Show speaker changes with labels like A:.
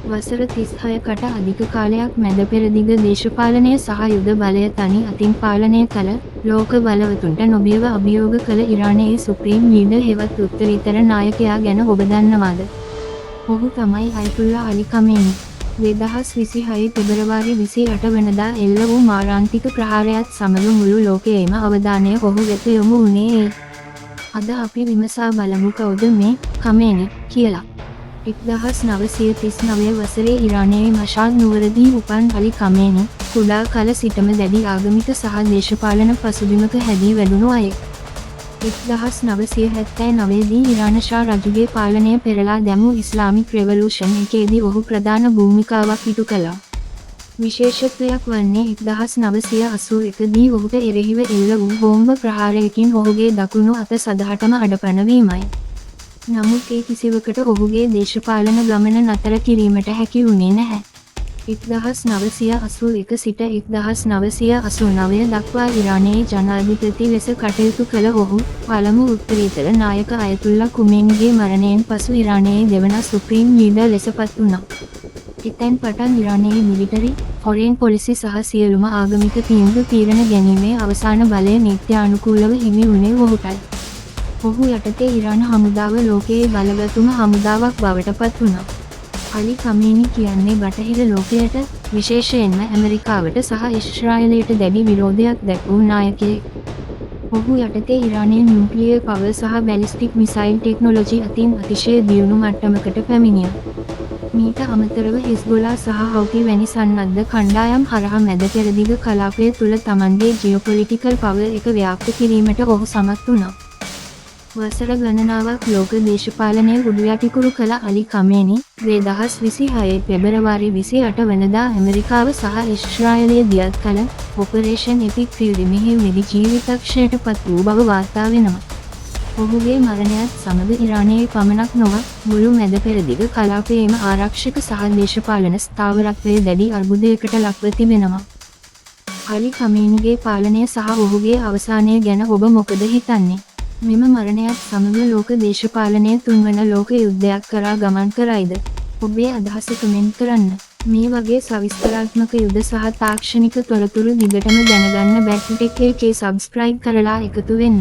A: වසර 36කට අධික කාලයක් මැද පෙරදිග දේශපාලනය සහ යුද බලය තනි අතින් පාලනය කළ ලෝක බලවතුන්ට නොබියව අභියෝග කළ ඉරානයේ සුප්‍රීම් ලීඩර් හෙවත් උත්තරීතර නායකයා ගැන ඔබ දන්නවාද? ඔහු තමයි අයතුල්ලා අලි ඛමේනි. 2026 පෙබරවාරි 28 වෙනිදා එල්ල වූ මාරාන්තික ප්‍රහාරයත් සමග මුළු ලෝකයේම අවධානය ඔහු වෙත යොමු වුණේ. අද අපි විමසා බලමු කවුද මේ ඛමේනි කියලා. 1939 වසරේ ඉරානයේ මෂාද් නුවරදී උපන් අලි ඛමේනි කුඩා කල සිටම දැඩි ආගමික සහ දේශපාලන පසුබිමක හැදී වැඩුණු අයෙක්. 1979 දී ඉරාන ෂා රජුගේ පාලනය පෙරලා දැමූ ඉස්ලාමික් රෙවලූෂන් එකේදී ඔහු ප්‍රධාන භූමිකාවක් ඉටු කළා. විශේෂත්වයක් වන්නේ 1981 දී ඔහුට එරෙහිව එල්ල වූ බෝම්බ ප්‍රහාරයකින් ඔහුගේ දකුණු අත සදහටම අඩපණ වීමයි. නමුත් ඒ කිසිවකට ඔහුගේ දේශපාලන ගමන නතර කිරීමට හැකි වුණේ නැහැ. 1981 සිට 1989 දක්වා ඉරානයේ ජනාධිපති ලෙස කටයුතු කළ ඔහු පළමු උත්තරීතර නායක අයතුල්ලා ඛමේනිගේ මරණයෙන් පසු ඉරානයේ දෙවන සුප්‍රීම් ලීඩර් ලෙස පත් වුණා. එතැන් පටන් ඉරානයේ මිලිටරි, ෆොරේන් පොලිසි සහ සියලුම ආගමික තීන්දුව తీරන ගැනීමේ අවසාන බලය නීත්‍යානුකූලව හිමි වුණේ ඔහුටයි. ඔහු යටතේ ඉරාන හමුදාව ලෝකයේ බලවත්ම හමුදාවක් බවට පත් වුණා. අලි ඛමේනි කියන්නේ බටහිර ලෝකයට, විශේෂයෙන්ම ඇමරිකාවට සහ ඊශ්‍රායලයට දැඩි විරෝධයක් දැක්වූ නායකයෙක්. ඔහු යටතේ ඉරානයේ නියුක්ලියර් පවර් සහ බැලිස්ටික් මිසයිල් ටෙක්නොලොජි අතින් අතිශය දියුණු මට්ටමකට පැමිණියා. මීට අමතරව හිස්බොලා සහ හවුති වැනි සන්නද්ධ කණ්ඩායම් හරහා මැද පෙරදිග කලාපය තුළ තමන්ගේ ජියෝපොලිටිකල් පවර් එක ව්‍යාප්ත කිරීමට ඔහු සමත් වුණා. වසර ගණනාවක් ලෝක දේශපාලනය උඩුයටිකුරු කළ අලි ඛමේනි 2026 පෙබරවාරි 28 වෙනිදා ඇමරිකාව සහ ඊශ්‍රායලයේ දියත් කළ ඔපරේෂන් එපික් ෆීල්ඩ් මෙහෙයුමේදී ජීවිතක්ෂයට පත් වූ බව වාර්තා වෙනවා. ඔහුගේ මරණයත් සමග ඉරානයේ පමණක් නොව මුළු මැද පෙරදිග කලාපයේම ආරක්ෂක සහ දේශපාලන ස්ථාවරත්වයේ දැඩි අර්බුදයකට ලක්ව තිබෙනවා. අලි ඛමේනිගේ පාලනය සහ ඔහුගේ අවසානය ගැන ඔබ මොකද හිතන්නේ? මෙම මරණයත් සමග ලෝක දේශපාලනය තුන්වන ලෝක යුද්ධයක් කරා ගමන් කරයිද? ඔබේ අදහස කමෙන්ට් කරන්න. මේ වගේ සවිස්තරාත්මක යුද සහ තාක්ෂණික තොරතුරු දිගටම දැනගන්න බැක්ටෙක් එකේ සබ්ස්ක්‍රයිබ් කරලා එකතු වෙන්න.